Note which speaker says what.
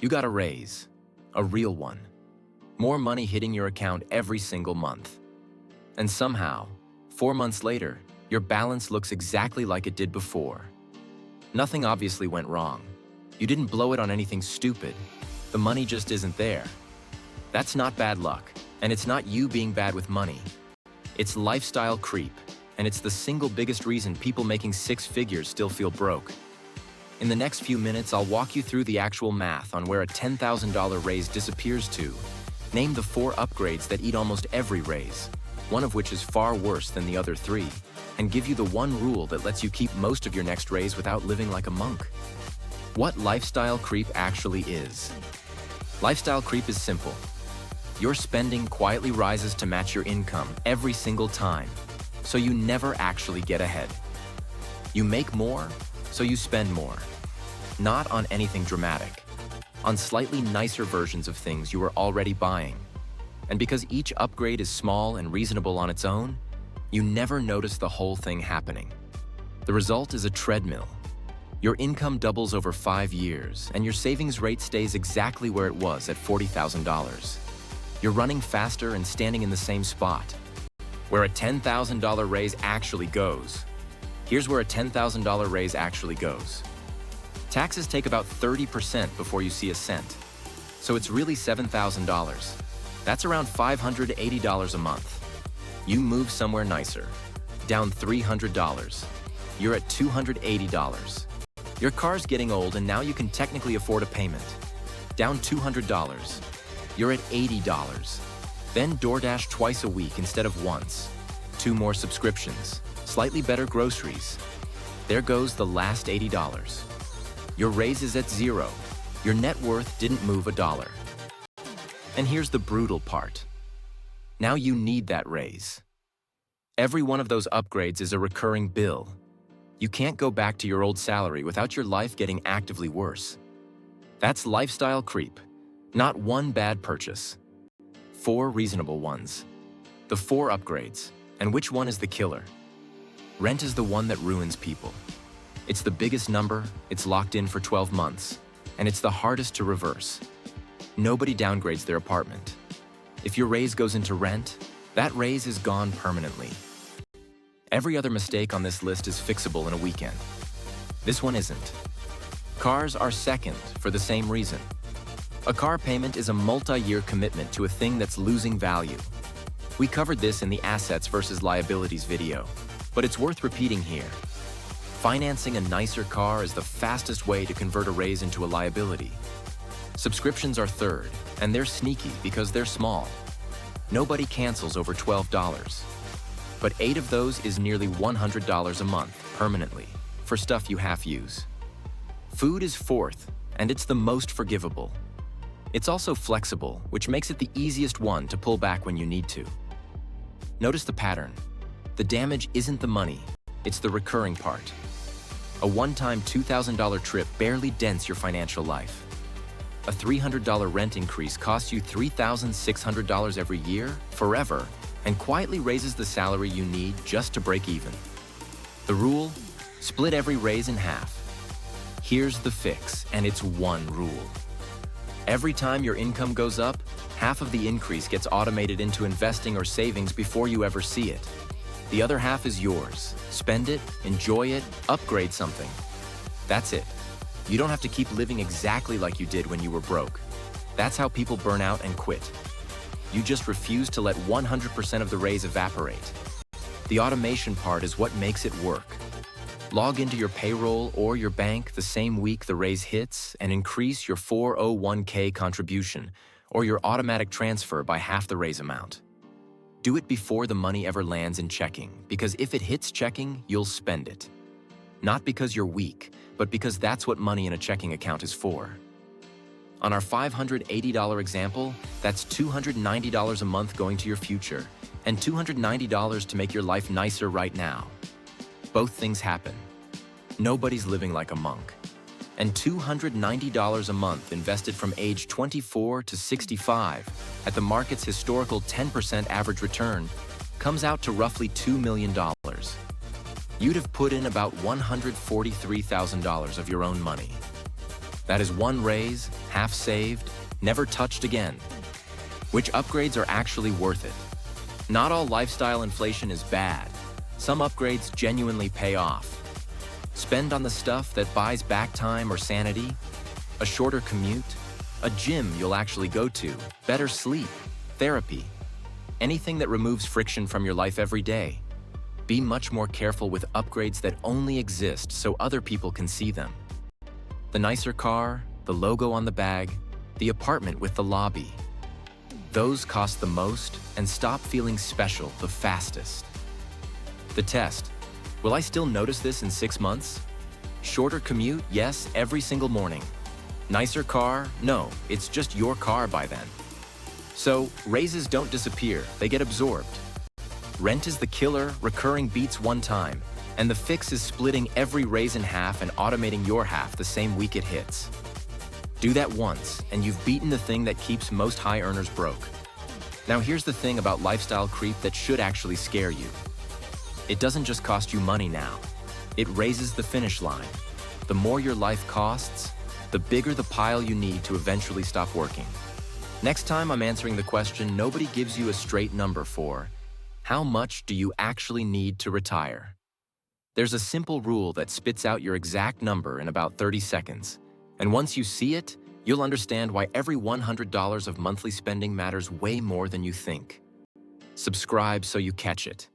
Speaker 1: You got a raise, a real one. More money hitting your account every single month. And somehow, 4 months later, your balance looks exactly like it did before. Nothing obviously went wrong. You didn't blow it on anything stupid. The money just isn't there. That's not bad luck, and it's not you being bad with money. It's lifestyle creep, and it's the single biggest reason people making 6 figures still feel broke. In the next few minutes, I'll walk you through the actual math on where a $10,000 raise disappears to, name the 4 upgrades that eat almost every raise, one of which is far worse than the other 3, and give you the one rule that lets you keep most of your next raise without living like a monk. What lifestyle creep actually is. Lifestyle creep is simple. Your spending quietly rises to match your income every single time, so you never actually get ahead. You make more, so you spend more. Not on anything dramatic, on slightly nicer versions of things you are already buying. And because each upgrade is small and reasonable on its own, you never notice the whole thing happening. The result is a treadmill. Your income doubles over 5 years, and your savings rate stays exactly where it was at $40,000. You're running faster and standing in the same spot. Where a $10,000 raise actually goes. Here's where a $10,000 raise actually goes. Taxes take about 30% before you see a cent. So it's really $7,000. That's around $580 a month. You move somewhere nicer. Down $300. You're at $280. Your car's getting old and now you can technically afford a payment. Down $200. You're at $80. Then DoorDash twice a week instead of once. 2 more subscriptions. Slightly better groceries. There goes the last $80. Your raise is at 0. Your net worth didn't move a dollar. And here's the brutal part. Now you need that raise. Every one of those upgrades is a recurring bill. You can't go back to your old salary without your life getting actively worse. That's lifestyle creep. Not one bad purchase. 4 reasonable ones. The 4 upgrades. And which one is the killer? Rent is the one that ruins people. It's the biggest number, it's locked in for 12 months, and it's the hardest to reverse. Nobody downgrades their apartment. If your raise goes into rent, that raise is gone permanently. Every other mistake on this list is fixable in a weekend. This one isn't. Cars are second for the same reason. A car payment is a multi-year commitment to a thing that's losing value. We covered this in the assets versus liabilities video, but it's worth repeating here. Financing a nicer car is the fastest way to convert a raise into a liability. Subscriptions are third, and they're sneaky because they're small. Nobody cancels over $12. But 8 of those is nearly $100 a month, permanently, for stuff you half-use. Food is fourth, and it's the most forgivable. It's also flexible, which makes it the easiest one to pull back when you need to. Notice the pattern. The damage isn't the money, it's the recurring part. A one-time $2,000 trip barely dents your financial life. A $300 rent increase costs you $3,600 every year, forever, and quietly raises the salary you need just to break even. The rule? Split every raise in half. Here's the fix, and it's one rule. Every time your income goes up, half of the increase gets automated into investing or savings before you ever see it. The other half is yours. Spend it, enjoy it, upgrade something. That's it. You don't have to keep living exactly like you did when you were broke. That's how people burn out and quit. You just refuse to let 100% of the raise evaporate. The automation part is what makes it work. Log into your payroll or your bank the same week the raise hits and increase your 401k contribution or your automatic transfer by half the raise amount. Do it before the money ever lands in checking, because if it hits checking, you'll spend it. Not because you're weak, but because that's what money in a checking account is for. On our $580 example, that's $290 a month going to your future, and $290 to make your life nicer right now. Both things happen. Nobody's living like a monk. And $290 a month invested from age 24 to 65 at the market's historical 10% average return comes out to roughly $2 million. You'd have put in about $143,000 of your own money. That is one raise, half saved, never touched again. Which upgrades are actually worth it? Not all lifestyle inflation is bad. Some upgrades genuinely pay off. Spend on the stuff that buys back time or sanity, a shorter commute, a gym you'll actually go to, better sleep, therapy, anything that removes friction from your life every day. Be much more careful with upgrades that only exist so other people can see them. The nicer car, the logo on the bag, the apartment with the lobby. Those cost the most and stop feeling special the fastest. The test. Will I still notice this in 6 months? Shorter commute, yes, every single morning. Nicer car? No, it's just your car by then. So, raises don't disappear, they get absorbed. Rent is the killer, recurring beats one time, and the fix is splitting every raise in half and automating your half the same week it hits. Do that once, and you've beaten the thing that keeps most high earners broke. Now here's the thing about lifestyle creep that should actually scare you. It doesn't just cost you money now. It raises the finish line. The more your life costs, the bigger the pile you need to eventually stop working. Next time I'm answering the question nobody gives you a straight number for, how much do you actually need to retire? There's a simple rule that spits out your exact number in about 30 seconds. And once you see it, you'll understand why every $100 of monthly spending matters way more than you think. Subscribe so you catch it.